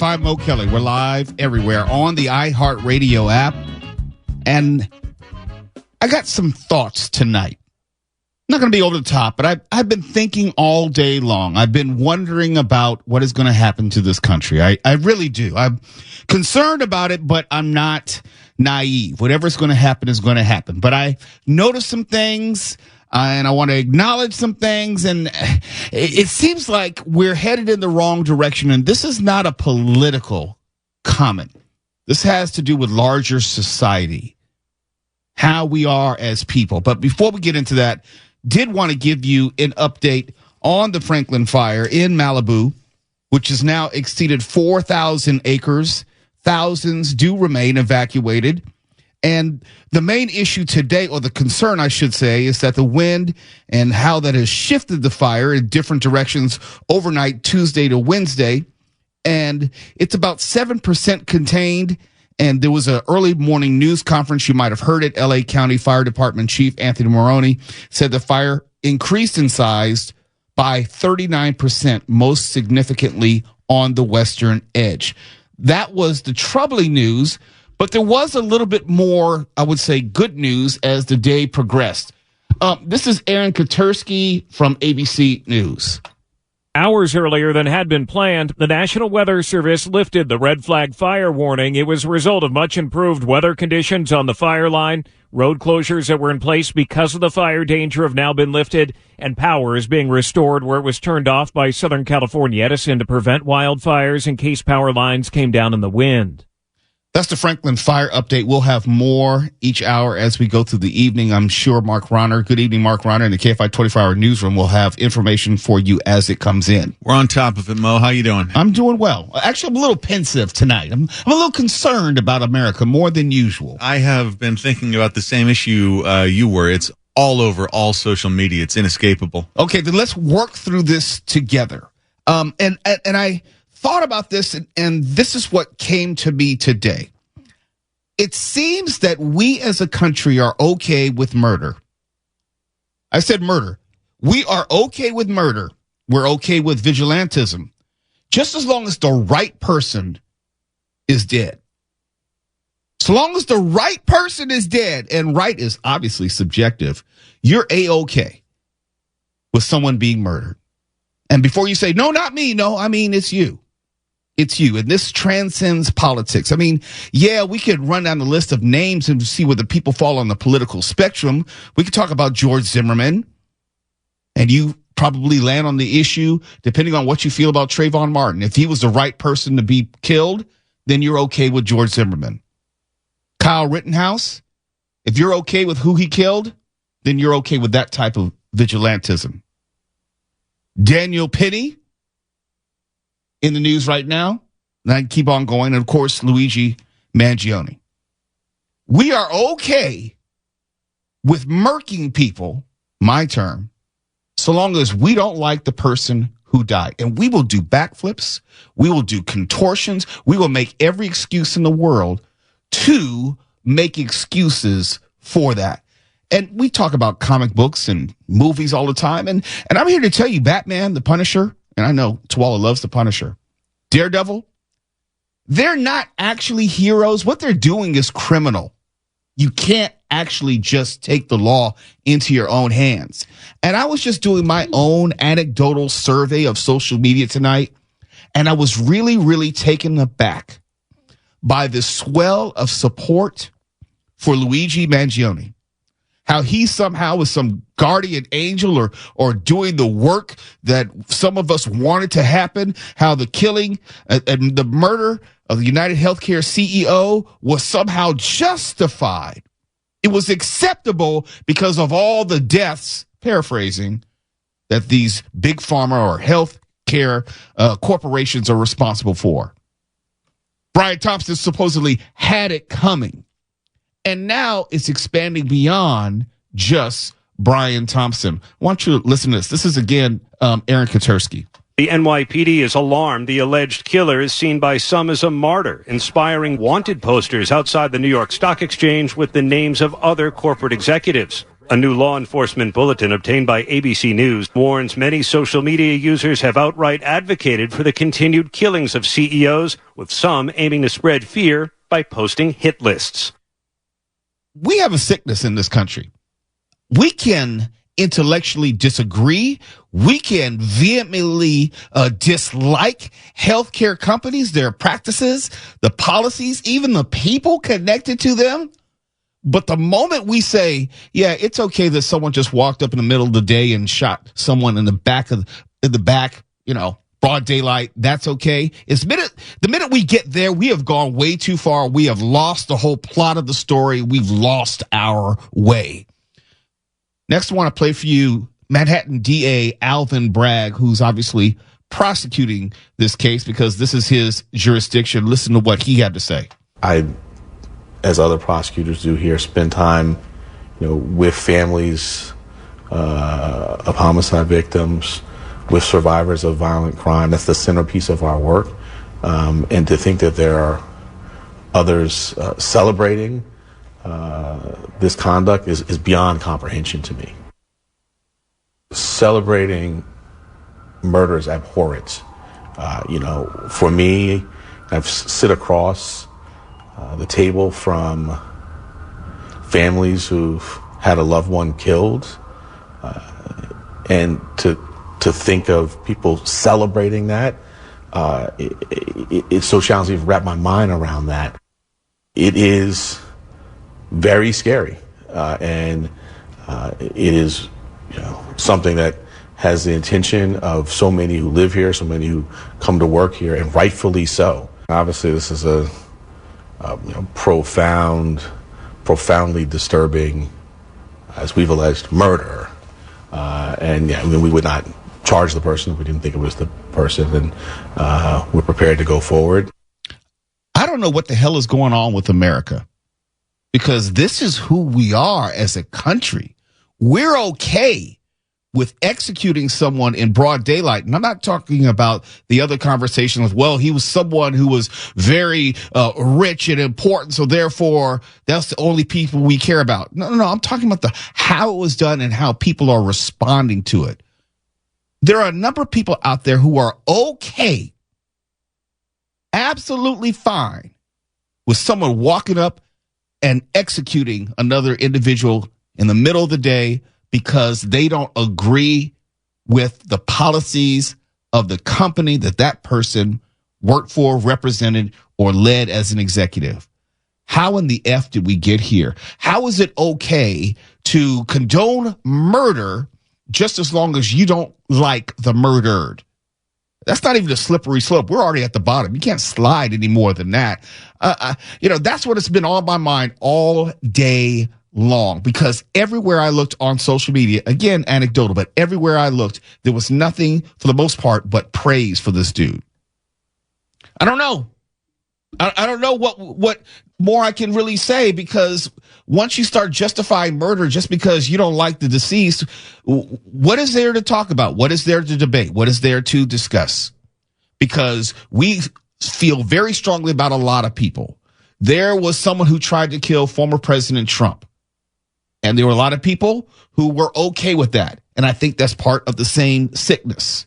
KFI, Mo Kelly. We're live everywhere on the iHeartRadio app. And I got some thoughts tonight. I'm not going to be over the top, but I've been thinking all day long. I've been wondering about what is going to happen to this country. I really do. I'm concerned about it, but I'm not naive. Whatever's going to happen is going to happen. But I noticed some things, and I want to acknowledge some things. And it seems like we're headed in the wrong direction. And this is not a political comment. This has to do with larger society, how we are as people. But before we get into that, did want to give you an update on the Franklin fire in Malibu, which has now exceeded 4,000 acres. Thousands do remain evacuated. And the main issue today, or the concern, I should say, is that the wind and how that has shifted the fire in different directions overnight, Tuesday to Wednesday. And it's about 7% contained. And there was an early morning news conference. You might have heard it. LA County Fire Department Chief Anthony Maroney said the fire increased in size by 39%, most significantly on the western edge. That was the troubling news, but there was a little bit more, I would say, good news as the day progressed. This is Aaron Katersky from ABC News. Hours earlier than had been planned, the National Weather Service lifted the red flag fire warning. It was a result of much improved weather conditions on the fire line. Road closures that were in place because of the fire danger have now been lifted, and power is being restored where it was turned off by Southern California Edison to prevent wildfires in case power lines came down in the wind. That's the Franklin Fire update. We'll have more each hour as we go through the evening. I'm sure Mark Ronner, good evening, Mark Ronner, in the KFI 24-hour newsroom will have information for you as it comes in. We're on top of it, Mo. How you doing? I'm doing well. Actually, I'm a little pensive tonight. I'm a little concerned about America more than usual. I have been thinking about the same issue you were. It's all over all social media. It's inescapable. Okay, then let's work through this together. And I thought about this, and this is what came to me today. It seems that we as a country are okay with murder. I said murder. We are okay with murder. We're okay with vigilantism. Just as long as the right person is dead. So long as the right person is dead, and right is obviously subjective, you're A-okay with someone being murdered. And before you say, no, not me, no, I mean, it's you. It's you. And this transcends politics. I mean, yeah, we could run down the list of names and see where the people fall on the political spectrum. We could talk about George Zimmerman, and you probably land on the issue depending on what you feel about Trayvon Martin. If he was the right person to be killed, then you're okay with George Zimmerman. Kyle Rittenhouse, if you're okay with who he killed, then you're okay with that type of vigilantism. Daniel Penny, in the news right now, and I can keep on going, and of course, Luigi Mangione. We are okay with murking people, my term, so long as we don't like the person who died. And we will do backflips, we will do contortions, we will make every excuse in the world to make excuses for that. And we talk about comic books and movies all the time, and I'm here to tell you, Batman, the Punisher, and I know Tuala loves the Punisher, Daredevil, they're not actually heroes. What they're doing is criminal. You can't actually just take the law into your own hands. And I was just doing my own anecdotal survey of social media tonight, and I was really, really taken aback by the swell of support for Luigi Mangione. How he somehow was some guardian angel or doing the work that some of us wanted to happen. How the killing and the murder of the United Healthcare CEO was somehow justified. It was acceptable because of all the deaths, paraphrasing, that these big pharma or health care corporations are responsible for. Brian Thompson supposedly had it coming. And now it's expanding beyond just Brian Thompson. I want you to listen to this. This is, again, Aaron Katersky. The NYPD is alarmed the alleged killer is seen by some as a martyr, inspiring wanted posters outside the New York Stock Exchange with the names of other corporate executives. A new law enforcement bulletin obtained by ABC News warns many social media users have outright advocated for the continued killings of CEOs, with some aiming to spread fear by posting hit lists. We have a sickness in this country. We can intellectually disagree. We can vehemently dislike healthcare companies, their practices, the policies, even the people connected to them. But the moment we say, yeah, it's okay that someone just walked up in the middle of the day and shot someone in the back, broad daylight, that's okay. The minute we get there, we have gone way too far. We have lost the whole plot of the story. We've lost our way. Next, I want to play for you Manhattan DA Alvin Bragg, who's obviously prosecuting this case because this is his jurisdiction. Listen to what he had to say. I, as other prosecutors do here, spend time, with families of homicide victims, with survivors of violent crime. That's the centerpiece of our work. And to think that there are others celebrating this conduct is beyond comprehension to me. Celebrating murder is abhorrent. For me, I've sit across the table from families who've had a loved one killed, and to think of people celebrating that, it's so challenging to wrap my mind around that. It is very scary, and it is something that has the intention of so many who live here, so many who come to work here, and rightfully so. Obviously, this is a profoundly disturbing, as we've alleged, murder. We would not charge the person if we didn't think it was the person, and we're prepared to go forward. I don't know what the hell is going on with America, because this is who we are as a country. We're okay with executing someone in broad daylight. And I'm not talking about the other conversation with, well, he was someone who was very rich and important, so therefore that's the only people we care about. No. I'm talking about how it was done and how people are responding to it. There are a number of people out there who are okay, absolutely fine, with someone walking up and executing another individual in the middle of the day because they don't agree with the policies of the company that person worked for, represented, or led as an executive. How in the F did we get here? How is it okay to condone murder just as long as you don't like the murdered? That's not even a slippery slope. We're already at the bottom. You can't slide any more than that. That's what has been on my mind all day long, because everywhere I looked on social media, again, anecdotal, but everywhere I looked, there was nothing for the most part but praise for this dude. I don't know. I don't know what more I can really say, because once you start justifying murder just because you don't like the deceased, what is there to talk about? What is there to debate? What is there to discuss? Because we feel very strongly about a lot of people. There was someone who tried to kill former President Trump, and there were a lot of people who were okay with that. And I think that's part of the same sickness,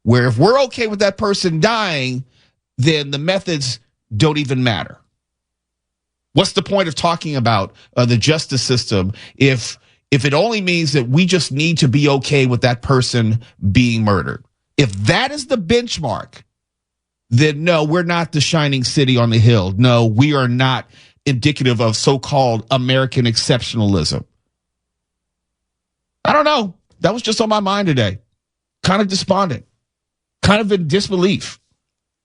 where if we're okay with that person dying, then the methods don't even matter. What's the point of talking about the justice system if it only means that we just need to be okay with that person being murdered? If that is the benchmark, then no, we're not the shining city on the hill. No, we are not indicative of so-called American exceptionalism. I don't know. That was just on my mind today. Kind of despondent, kind of in disbelief.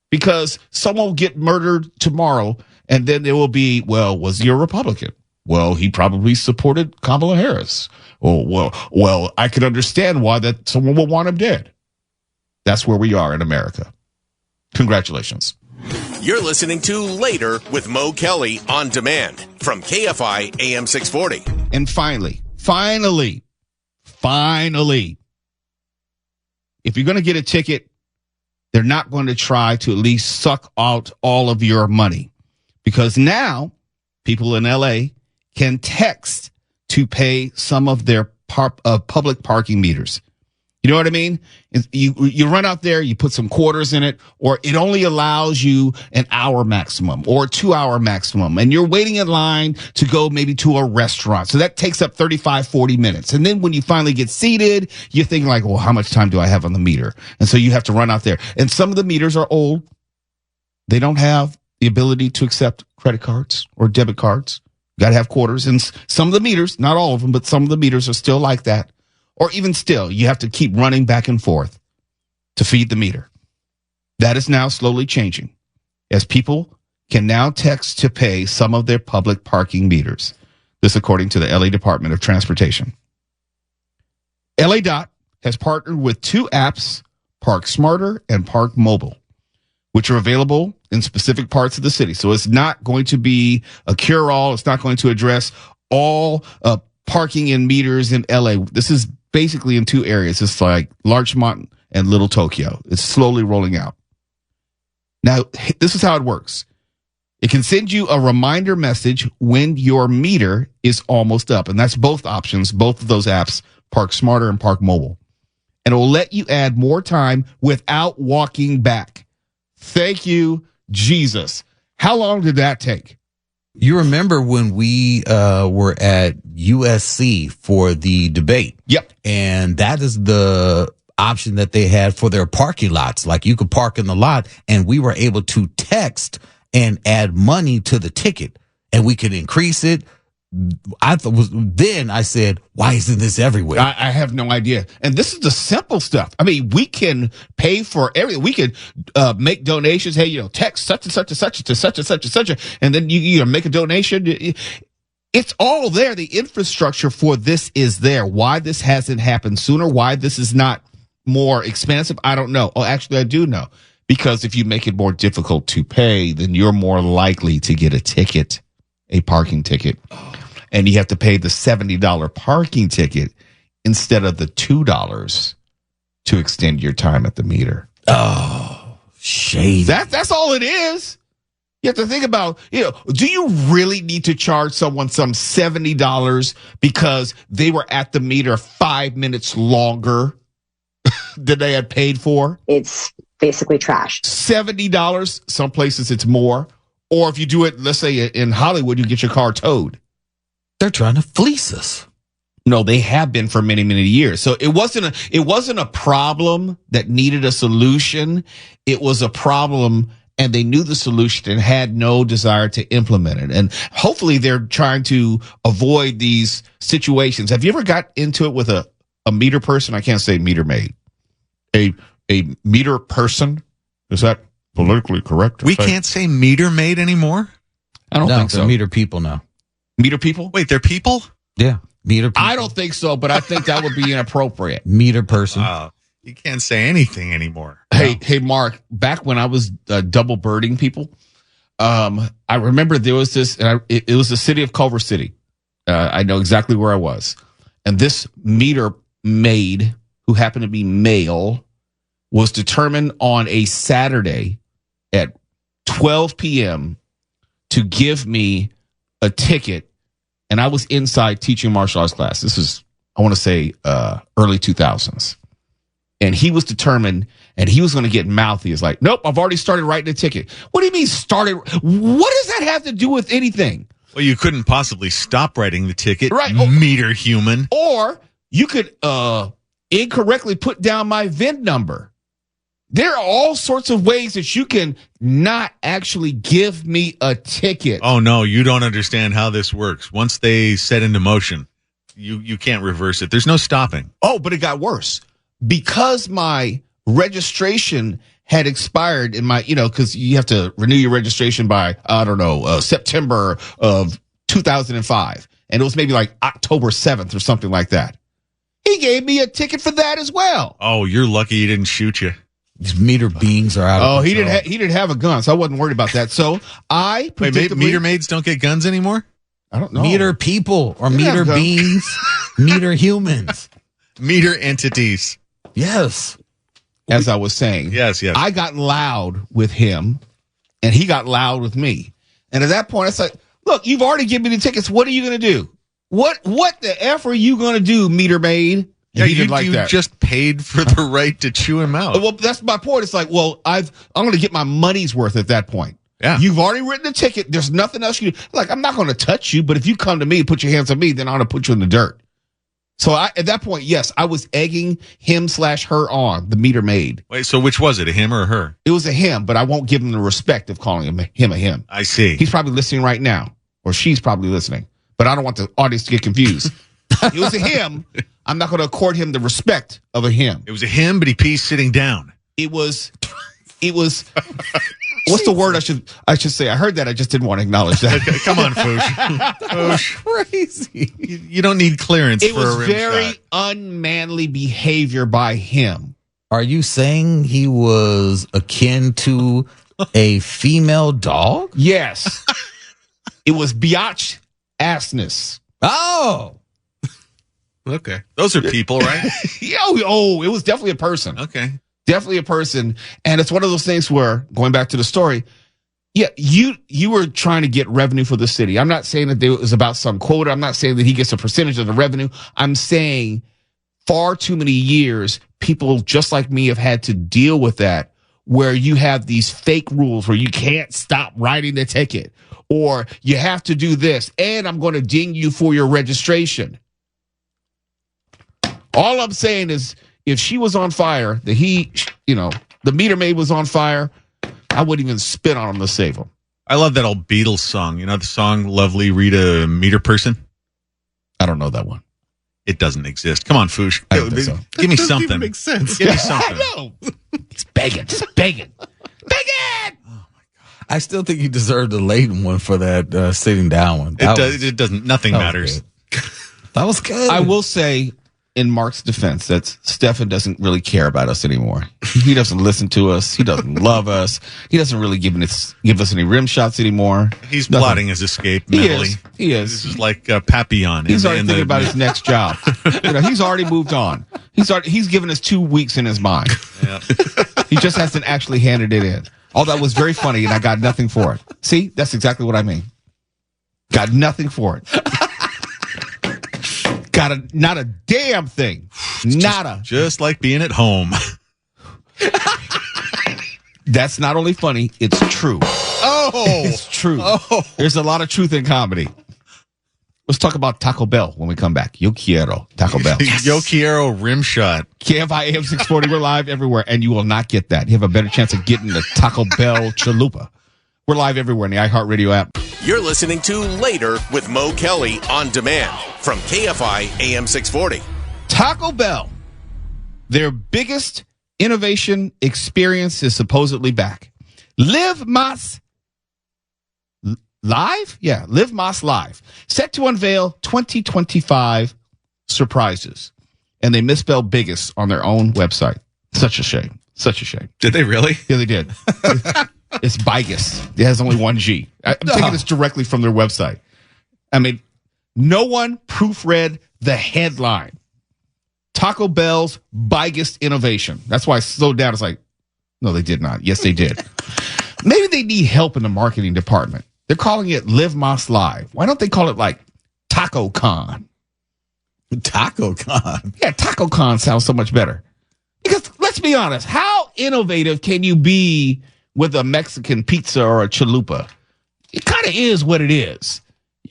Because someone will get murdered tomorrow, and then there will be, well, was he a Republican? Well, he probably supported Kamala Harris. Oh, well, I could understand why that someone would want him dead. That's where we are in America. Congratulations. You're listening to Later with Mo Kelly on demand from KFI AM 640. And finally, if you're going to get a ticket, they're not going to try to at least suck out all of your money, because now people in LA can text to pay some of their public parking meters. You know what I mean? You run out there, you put some quarters in it, or it only allows you an hour maximum or 2 hour maximum. And you're waiting in line to go maybe to a restaurant. So that takes up 35, 40 minutes. And then when you finally get seated, you're thinking like, well, how much time do I have on the meter? And so you have to run out there. And some of the meters are old. They don't have the ability to accept credit cards or debit cards. You got to have quarters. And some of the meters, not all of them, but some of the meters are still like that. Or even still, you have to keep running back and forth to feed the meter. That is now slowly changing, as people can now text to pay some of their public parking meters. This according to the LA Department of Transportation. LA DOT has partnered with two apps, Park Smarter and Park Mobile, which are available in specific parts of the city. So it's not going to be a cure-all. It's not going to address all parking and meters in LA. This is basically in two areas. It's like Larchmont and Little Tokyo. It's slowly rolling out. Now, this is how it works. It can send you a reminder message when your meter is almost up. And that's both options, both of those apps, Park Smarter and Park Mobile. And it will let you add more time without walking back. Thank you, Jesus. How long did that take? You remember when we were at USC for the debate? Yep. And that is the option that they had for their parking lots. Like you could park in the lot and we were able to text and add money to the ticket and we could increase it. Then I said, why isn't this everywhere? I have no idea. And this is the simple stuff. I mean, we can pay for everything. We could make donations. Hey, text such and such and such to such and such and such, and then you make a donation. It's all there. The infrastructure for this is there. Why this hasn't happened sooner? Why this is not more expansive? I don't know. Oh, actually, I do know. Because if you make it more difficult to pay, then you're more likely to get a ticket, a parking ticket. And you have to pay the $70 parking ticket instead of the $2 to extend your time at the meter. Oh, shady. That's all it is. You have to think about, do you really need to charge someone some $70 because they were at the meter 5 minutes longer than they had paid for? It's basically trash. $70, some places it's more. Or if you do it, let's say in Hollywood, you get your car towed. They're trying to fleece us. No, they have been for many, many years. So it wasn't a problem that needed a solution. It was a problem and they knew the solution and had no desire to implement it. And hopefully they're trying to avoid these situations. Have you ever got into it with a meter person? I can't say meter maid. A meter person? Is that politically correct? We can't say meter maid anymore? I don't think so. Meter people now. Meter people? Wait, they're people? Yeah, meter people. I don't think so, but I think that would be inappropriate. Meter person. You can't say anything anymore. Hey, Mark, back when I was double birding people, I remember there was this, and it was the city of Culver City. I know exactly where I was. And this meter maid, who happened to be male, was determined on a Saturday at 12 p.m. to give me a ticket, and I was inside teaching martial arts class. This is, I want to say, early 2000s. And he was determined, and he was going to get mouthy. It's like, nope, I've already started writing a ticket. What do you mean started? What does that have to do with anything? Well, you couldn't possibly stop writing the ticket, right? Meter human. Or you could incorrectly put down my VIN number. There are all sorts of ways that you can not actually give me a ticket. Oh, no, you don't understand how this works. Once they set into motion, you can't reverse it. There's no stopping. Oh, but it got worse. Because my registration had expired in my, because you have to renew your registration by, September of 2005. And it was maybe like October 7th or something like that. He gave me a ticket for that as well. Oh, you're lucky he didn't shoot you. These meter beings are out of control. He didn't have a gun, so I wasn't worried about that. So I Wait, meter maids don't get guns anymore? I don't know. Meter people or meter beings, meter humans. Meter entities. Yes. As I was saying. Yes. I got loud with him, and he got loud with me. And at that point, I said, look, you've already given me the tickets. What are you going to do? What the F are you going to do, meter maid? And Yeah, he didn't like you that. just paid for the right to chew him out. Well, that's my point. It's like, well, I'm going to get my money's worth at that point. Yeah. You've already written a ticket. There's nothing else you like. I'm not going to touch you, but if you come to me and put your hands on me, then I'm going to put you in the dirt. So at that point, yes, I was egging him/her on, the meter maid. Wait, so which was it, a him or a her? It was a him, but I won't give him the respect of calling him a him. I see. He's probably listening right now, or she's probably listening, but I don't want the audience to get confused. It was a him. I'm not going to accord him the respect of a him. It was a him, but he pees sitting down. It was. What's the word I should say? I heard that. I just didn't want to acknowledge that. Okay, come on, Foosh. Foosh. Crazy. You don't need clearance It for a was rim very shot. unmanly behavior by him. Are you saying he was akin to a female dog? Yes. It was biatch assness. Oh. Okay. Those are people, right? It was definitely a person. Okay. Definitely a person. And it's one of those things where, going back to the story, yeah, you were trying to get revenue for the city. I'm not saying that it was about some quota. I'm not saying that he gets a percentage of the revenue. I'm saying far too many years, people just like me have had to deal with that, where you have these fake rules where you can't stop writing the ticket, or you have to do this, and I'm going to ding you for your registration. All I'm saying is, if she was on fire, the meter maid was on fire, I wouldn't even spit on him to save him. I love that old Beatles song. You know the song Lovely Rita Meter Person? I don't know that one. It doesn't exist. Come on, Foosh. I don't think so. Give me That doesn't something. even make sense. Give me something. I know. It's begging. Just begging. Begging! I still think you deserved a late one for that sitting down one. It doesn't. Nothing matters. That was good. I will say, in Mark's defense, that Stefan doesn't really care about us anymore. He doesn't listen to us. He doesn't love us. He doesn't really give us any rim shots anymore. He's Nothing. plotting his escape He mentally. is. He is. This is like Papillon. He's already thinking about his next job. He's already moved on. He's given us 2 weeks in his mind. Yeah. He just hasn't actually handed it in. All that was very funny, and I got nothing for it. See, that's exactly what I mean. Got nothing for it. Not a damn thing. Nada. Just like being at home. That's not only funny, it's true. Oh, It's true. There's a lot of truth in comedy. Let's talk about Taco Bell when we come back. Yo quiero Taco Bell. Yo quiero rim shot. KFI AM 640. We're live everywhere, and you will not get that. You have a better chance of getting the Taco Bell chalupa. We're live everywhere in the iHeartRadio app. You're listening to Later with Mo Kelly on demand from KFI AM 640. Taco Bell, their biggest innovation experience is supposedly back. Live Mas Live? Yeah, Live Mas Live. Set to unveil 2025 surprises. And they misspelled biggest on their own website. Such a shame. Such a shame. Did they really? Yeah, they did. It's biggest. It has only one G. I'm taking this directly from their website. I mean, no one proofread the headline. Taco Bell's biggest innovation. That's why I slowed down. It's like, no, they did not. Yes, they did. Maybe they need help in the marketing department. They're calling it Live Mas Live. Why don't they call it like Taco Con? Taco Con. Yeah, Taco Con sounds so much better. Because let's be honest, how innovative can you be with a Mexican pizza or a chalupa? It kind of is what it is.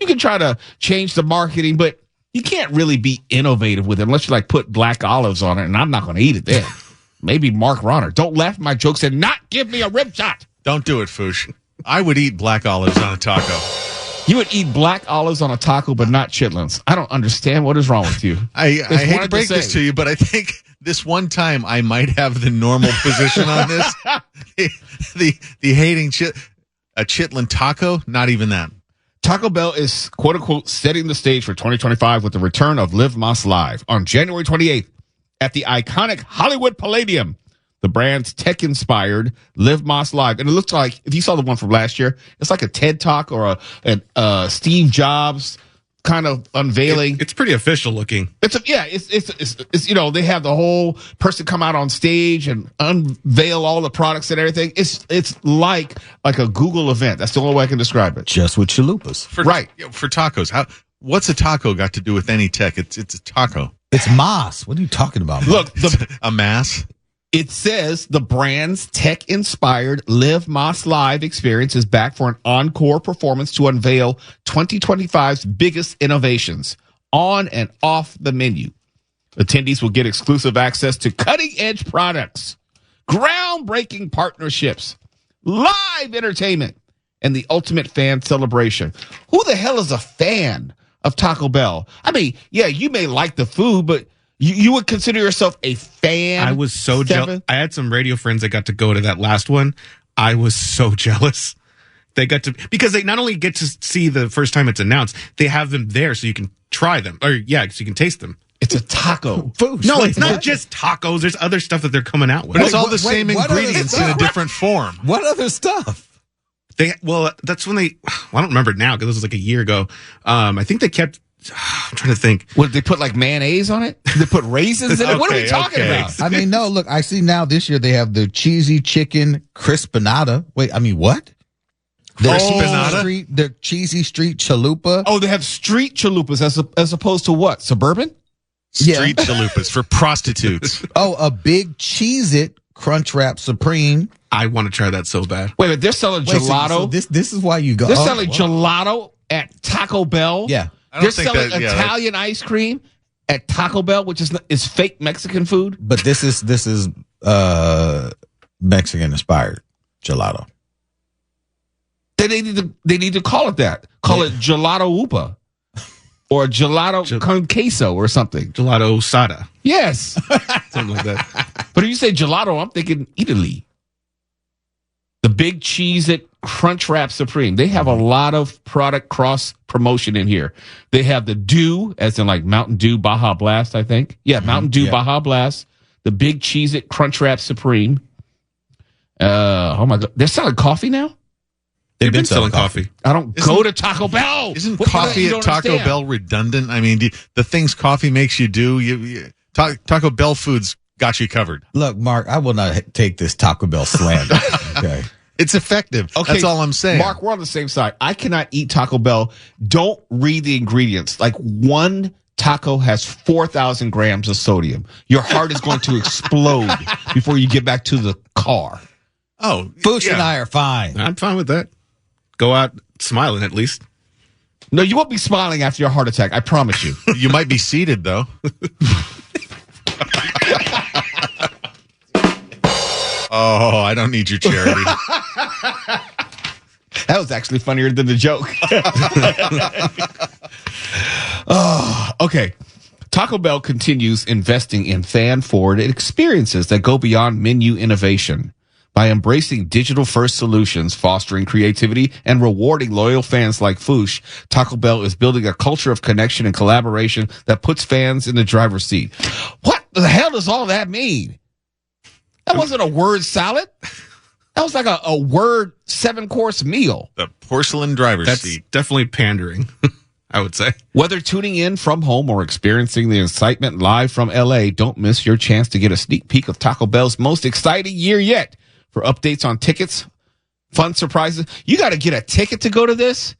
You can try to change the marketing, but you can't really be innovative with it unless you like put black olives on it, and I'm not going to eat it then. Maybe Mark Ronner. Don't laugh at my jokes and not give me a rib shot. Don't do it, Foosh. I would eat black olives on a taco. You would eat black olives on a taco, but not chitlins. I don't understand what is wrong with you. I hate hard to break to this say. to you, but I think this one time I might have the normal position on this. the hating a chitlin taco, not even that. Taco Bell is, quote unquote, setting the stage for 2025 with the return of Live Mas Live on January 28th at the iconic Hollywood Palladium. The brand's tech-inspired Live Mas Live. And it looks like, if you saw the one from last year, it's like a TED Talk or a Steve Jobs kind of unveiling. It's pretty official looking. It's they have the whole person come out on stage and unveil all the products and everything. It's like a Google event. That's the only way I can describe it. Just with chalupas. For, Right. For tacos. What's a taco got to do with any tech? It's a taco. It's Moss. What are you talking about? Look, A mass. it says the brand's tech-inspired Live Moss Live experience is back for an encore performance to unveil 2025's biggest innovations on and off the menu. Attendees will get exclusive access to cutting-edge products, groundbreaking partnerships, live entertainment, and the ultimate fan celebration. Who the hell is a fan of Taco Bell? I mean, yeah, you may like the food, but you would consider yourself a fan? I was so jealous. I had some radio friends that got to go to that last one. I was so jealous. They got to, because they not only get to see the first time it's announced, they have them there so you can try them. Or, yeah, so you can taste them. It's a taco. Food. No, it's not just tacos. There's other stuff that they're coming out with. But it's all the same ingredients in a different form. What other stuff? That's when I don't remember now because this was like a year ago. I think they kept, I'm trying to think. What, did they put like mayonnaise on it? Did they put raisins in it? What are we talking about? I mean, no, look, I see now this year they have the cheesy chicken crispinata. Wait, I mean, what? The cheesy street chalupa. Oh, they have street chalupas as opposed to what? Suburban? Street chalupas for prostitutes. Oh, a big Cheez-It Crunchwrap Supreme. I want to try that so bad. Wait, they're selling gelato. So this is why you go. They're selling gelato at Taco Bell. Yeah. They're selling Italian ice cream at Taco Bell, which is fake Mexican food. But this is Mexican inspired gelato. They need to call it that. Call it gelato upa. Or gelato con queso or something. Gelato sada. Yes. Something like that. But if you say gelato, I'm thinking Italy. The Big Cheez-It Crunchwrap Supreme. They have a lot of product cross promotion in here. They have the Dew, as in like Mountain Dew Baja Blast, I think. Yeah, Mountain Dew Baja Blast. The Big Cheez-It Crunchwrap Supreme. Oh my God. They're selling coffee now? They've been selling coffee. I don't go to Taco Bell. Isn't coffee at Taco Bell redundant? I mean, the things coffee makes you do, Taco Bell foods got you covered. Look, Mark, I will not take this Taco Bell slander. Okay. It's effective. Okay. That's all I'm saying. Mark, we're on the same side. I cannot eat Taco Bell. Don't read the ingredients. Like one taco has 4,000 grams of sodium. Your heart is going to explode before you get back to the car. Oh, Fuchs and I are fine. I'm fine with that. Go out smiling at least. No, you won't be smiling after your heart attack. I promise you. You might be seated, though. Oh, I don't need your charity. That was actually funnier than the joke. Okay. Taco Bell continues investing in fan-forward experiences that go beyond menu innovation. By embracing digital-first solutions, fostering creativity, and rewarding loyal fans like Foosh, Taco Bell is building a culture of connection and collaboration that puts fans in the driver's seat. What the hell does all that mean? That wasn't a word salad. That was like a word 7-course meal. The porcelain driver's That's seat. definitely pandering, I would say. Whether tuning in from home or experiencing the excitement live from LA, don't miss your chance to get a sneak peek of Taco Bell's most exciting year yet. For updates on tickets, fun surprises, you got to get a ticket to go to this.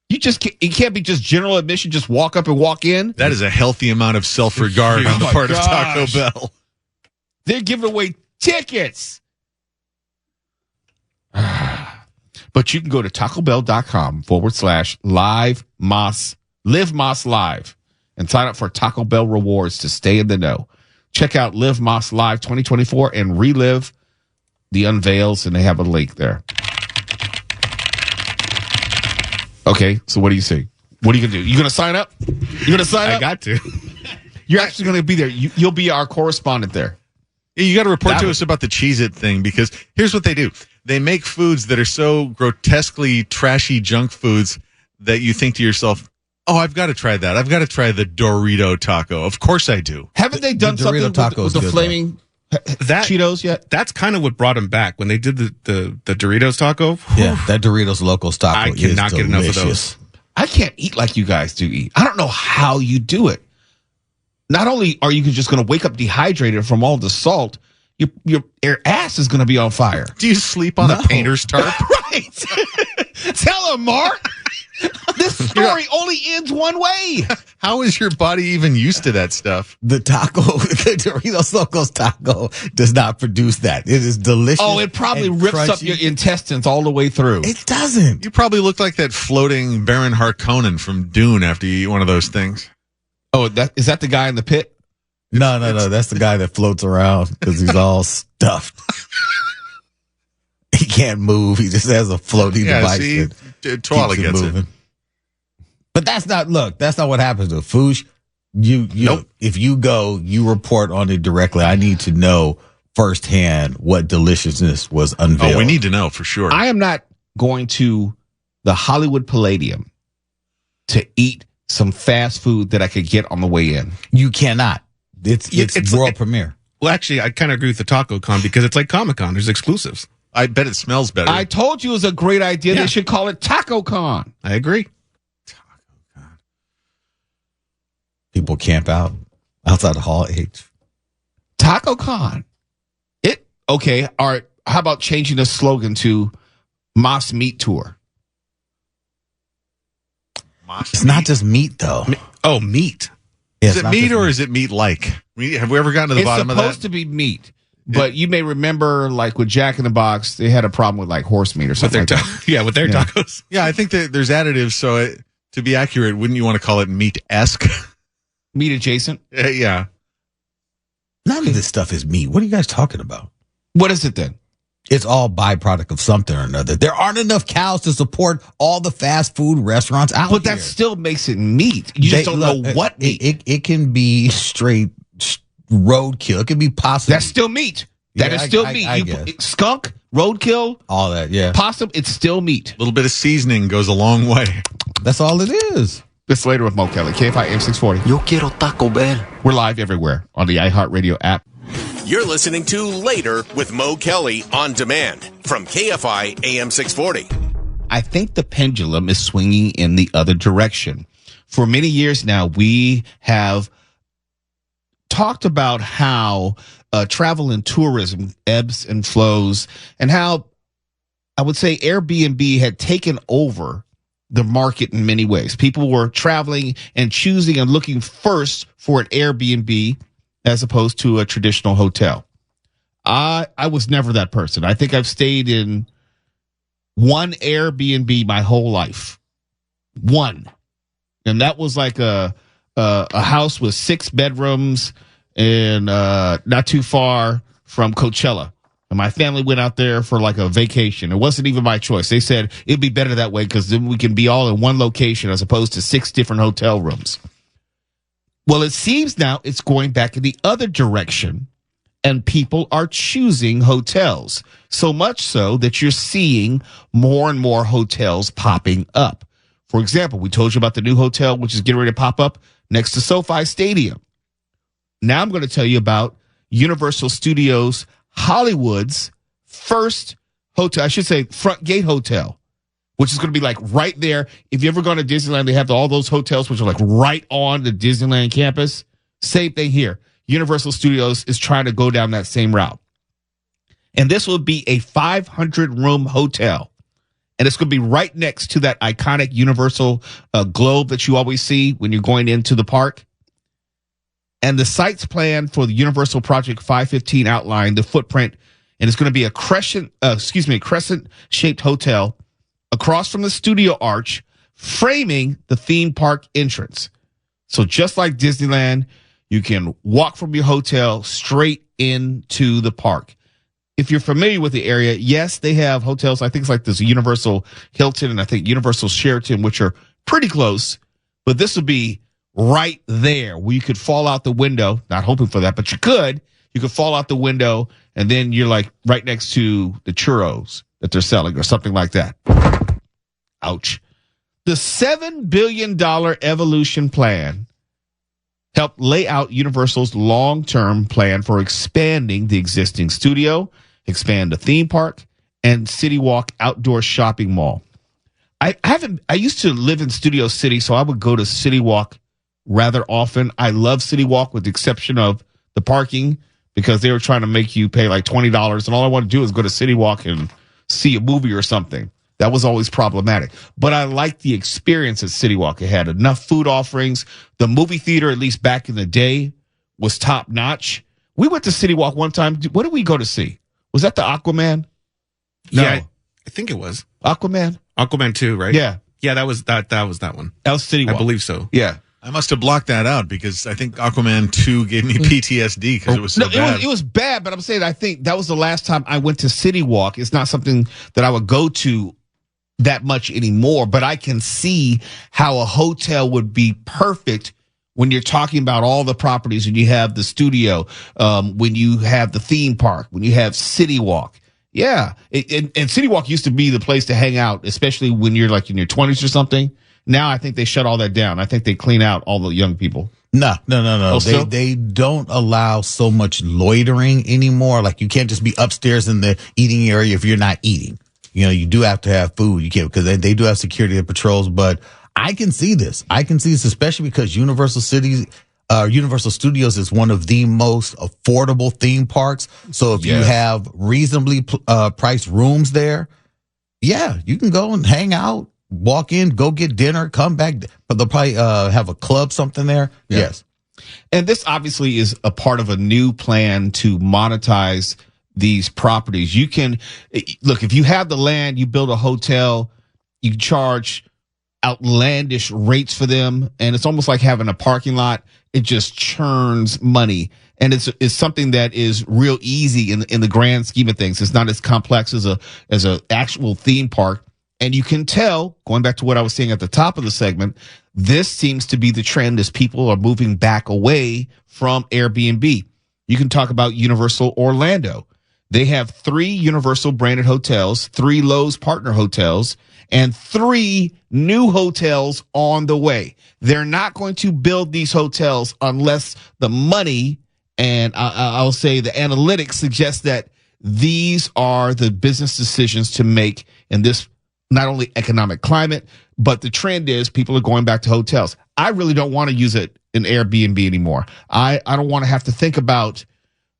You can't be just general admission, just walk up and walk in. That is a healthy amount of self-regard on the part of Taco Bell. They're giving away tickets. But you can go to tacobell.com/live Moss Live and sign up for Taco Bell rewards to stay in the know. Check out Live Moss Live 2024 and relive the unveils, and they have a link there. Okay, so what do you see? What are you going to do? You going to sign up? You going to sign up? I got to. You're actually going to be there. You'll be our correspondent there. You got to report to us about the Cheez-It thing, because here's what they do. They make foods that are so grotesquely trashy junk foods that you think to yourself, oh, I've got to try that. I've got to try the Dorito taco. Of course I do. Haven't they done something with the flaming Cheetos yet? That's kind of what brought them back when they did the Doritos taco. Yeah, that Doritos Locos taco. I cannot get enough of those. I can't eat like you guys do eat. I don't know how you do it. Not only are you just going to wake up dehydrated from all the salt, your ass is going to be on fire. Do you sleep on a painter's tarp? Right. Tell him, Mark. This story only ends one way. How is your body even used to that stuff? The Doritos Locos taco does not produce that. It is delicious. Oh, it probably rips crunchy. up your intestines all the way through. It doesn't. You probably look like that floating Baron Harkonnen from Dune after you eat one of those things. Oh, is that the guy in the pit? No. That's the guy that floats around because he's all stuffed. He can't move. He just has a floating device. See, Twala gets it. But that's not what happens to food. Nope. If you go, you report on it directly. I need to know firsthand what deliciousness was unveiled. Oh, we need to know for sure. I am not going to the Hollywood Palladium to eat some fast food that I could get on the way in. You cannot. It's world premiere. Well, actually, I kind of agree with the Taco Con because it's like Comic-Con. There's exclusives. I bet it smells better. I told you it was a great idea. Yeah. They should call it Taco Con. I agree. People camp out outside the Hall H. Taco Con. Okay. All right. How about changing the slogan to Moss Meat Tour? It's not just meat, though. Oh, meat. Yeah, is it meat or is it meat-like? Have we ever gotten to the bottom of that? It's supposed to be meat. But you may remember, like with Jack in the Box, they had a problem with like horse meat or something like that. Yeah, with their tacos. Yeah, I think that there's additives. So to be accurate, wouldn't you want to call it meat-esque? Meat adjacent? Yeah. None of this stuff is meat. What are you guys talking about? What is it then? It's all byproduct of something or another. There aren't enough cows to support all the fast food restaurants out But here. that still makes it meat. You just don't know what meat. It can be straight roadkill. It can be possum. That's still meat. That is still meat. I guess. Skunk, roadkill, all that, yeah. possum, it's still meat. A little bit of seasoning goes a long way. That's all it is. This later with Mo Kelly, KFI AM 640. Yo quiero Taco Bell. We're live everywhere on the iHeartRadio app. You're listening to Later with Mo Kelly on demand from KFI AM 640. I think the pendulum is swinging in the other direction. For many years now, we have talked about how travel and tourism ebbs and flows, and how I would say Airbnb had taken over the market in many ways. People were traveling and choosing and looking first for an Airbnb as opposed to a traditional hotel. I was never that person. I think I've stayed in one Airbnb my whole life. One. And that was like a house with 6 bedrooms and not too far from Coachella. And my family went out there for like a vacation. It wasn't even my choice. They said it'd be better that way because then we can be all in one location as opposed to 6 different hotel rooms. Well, it seems now it's going back in the other direction, and people are choosing hotels. So much so that you're seeing more and more hotels popping up. For example, we told you about the new hotel, which is getting ready to pop up next to SoFi Stadium. Now I'm going to tell you about Universal Studios Hollywood's first hotel, I should say front gate hotel, which is going to be like right there. If you ever gone to Disneyland, they have all those hotels which are like right on the Disneyland campus. Same thing here. Universal Studios is trying to go down that same route. And this will be a 500-room hotel. And it's going to be right next to that iconic Universal globe that you always see when you're going into the park. And the site's plan for the Universal Project 515 outlined the footprint, and it's going to be a crescent-shaped hotel across from the studio arch, framing the theme park entrance. So just like Disneyland, you can walk from your hotel straight into the park. If you're familiar with the area, yes, they have hotels. I think it's like this Universal Hilton and I think Universal Sheraton, which are pretty close, but this would be right there where you could fall out the window. Not hoping for that, but you could. You could fall out the window, and then you're like right next to the churros that they're selling or something like that. Ouch. The $7 billion Evolution Plan helped lay out Universal's long-term plan for expanding the existing studio, expand the theme park, and City Walk outdoor shopping mall. I used to live in Studio City, so I would go to City Walk rather often. I love City Walk with the exception of the parking because they were trying to make you pay like $20, and all I want to do is go to City Walk and see a movie or something. That was always problematic. But I liked the experience at City Walk. It had enough food offerings. The movie theater, at least back in the day, was top notch. We went to City Walk one time. What did we go to see? Was that the Aquaman? No. Yeah, I think it was Aquaman 2, right? Yeah. Yeah, that was that one. That was City Walk. I believe so. Yeah. I must have blocked that out because I think Aquaman 2 gave me PTSD because it was so bad. It was bad, but I'm saying I think that was the last time I went to City Walk. It's not something that I would go to that much anymore, but I can see how a hotel would be perfect when you're talking about all the properties, when you have the studio, when you have the theme park, when you have City Walk. Yeah. And City Walk used to be the place to hang out, especially when you're like in your 20s or something. Now I think they shut all that down. I think they clean out all the young people. No. Oh, They don't allow so much loitering anymore. Like you can't just be upstairs in the eating area if you're not eating. You know, you do have to have food. You can't, because they do have security and patrols. But I can see this. Especially because Universal Studios is one of the most affordable theme parks. So if you have reasonably priced rooms there, yeah, you can go and hang out. Walk in, go get dinner, come back, but they'll probably have a club, something there. Yeah. Yes. And this obviously is a part of a new plan to monetize these properties. You can, look, if you have the land, you build a hotel, you charge outlandish rates for them, and it's almost like having a parking lot. It just churns money. And it's something that is real easy in the grand scheme of things. It's not as complex as a actual theme park. And you can tell, going back to what I was saying at the top of the segment, this seems to be the trend as people are moving back away from Airbnb. You can talk about Universal Orlando. They have 3 Universal branded hotels, 3 Lowe's partner hotels, and 3 new hotels on the way. They're not going to build these hotels unless the money and I'll say the analytics suggest that these are the business decisions to make in this not only economic climate, but the trend is people are going back to hotels. I really don't want to use it in Airbnb anymore. I don't want to have to think about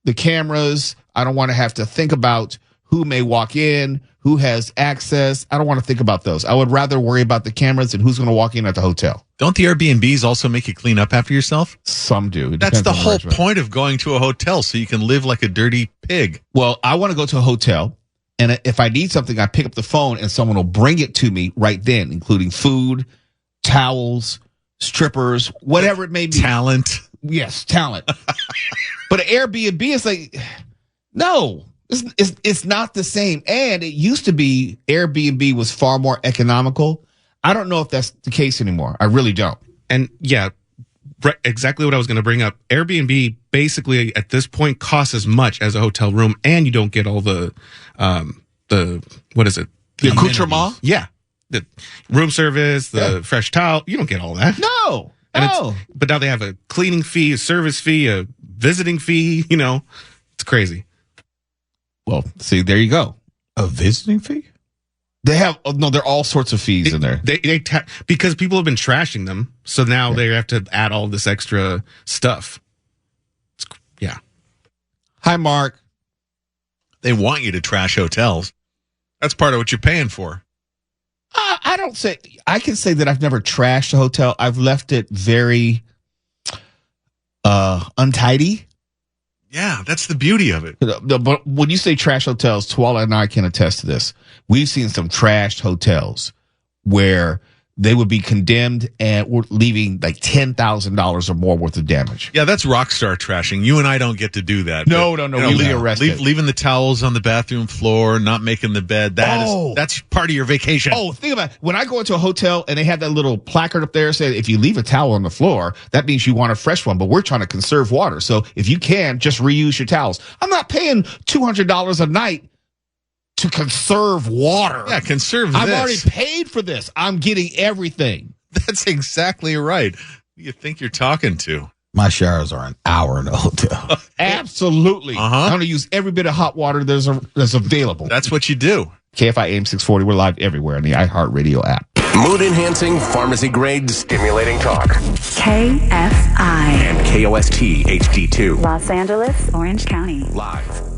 the cameras. I don't want to have to think about who may walk in, who has access. I don't want to think about those. I would rather worry about the cameras and who's going to walk in at the hotel. Don't the Airbnbs also make you clean up after yourself? Some do. That's the whole point of going to a hotel, so you can live like a dirty pig. Well, I want to go to a hotel. And if I need something, I pick up the phone and someone will bring it to me right then, including food, towels, strippers, whatever it may be. Talent. Yes, talent. But Airbnb is like, no, it's not the same. And it used to be Airbnb was far more economical. I don't know if that's the case anymore. I really don't. And yeah, exactly what I was going to bring up. Airbnb basically at this point costs as much as a hotel room, and you don't get all the what is it? The accoutrement? Yeah. The room service, the fresh towel. You don't get all that. No. But now they have a cleaning fee, a service fee, a visiting fee. You know, it's crazy. Well, see, there you go. A visiting fee? They have there are all sorts of fees in there. Because people have been trashing them, so now they have to add all this extra stuff. Yeah. Hi, Mark. They want you to trash hotels. That's part of what you're paying for. I don't say. I can say that I've never trashed a hotel. I've left it very untidy. Yeah, that's the beauty of it. But when you say trash hotels, Tuala and I can attest to this. We've seen some trashed hotels where they would be condemned and we're leaving like $10,000 or more worth of damage. Yeah, that's rock star trashing. You and I don't get to do that. No. We get arrested. Leaving the towels on the bathroom floor, not making the bed. That's part of your vacation. Oh, think about it. When I go into a hotel and they have that little placard up there saying if you leave a towel on the floor, that means you want a fresh one. But we're trying to conserve water. So if you can, just reuse your towels. I'm not paying $200 a night to conserve water. Yeah, conserve I've this. already paid for this. I'm getting everything. That's exactly right. Who you think you're talking to? My showers are an hour in a hotel. Absolutely. I'm going to use every bit of hot water that's available. That's what you do. KFI AM 640. We're live everywhere on the iHeartRadio app. Mood-enhancing, pharmacy-grade, stimulating talk. KFI. And KOST HD2. Los Angeles, Orange County. Live.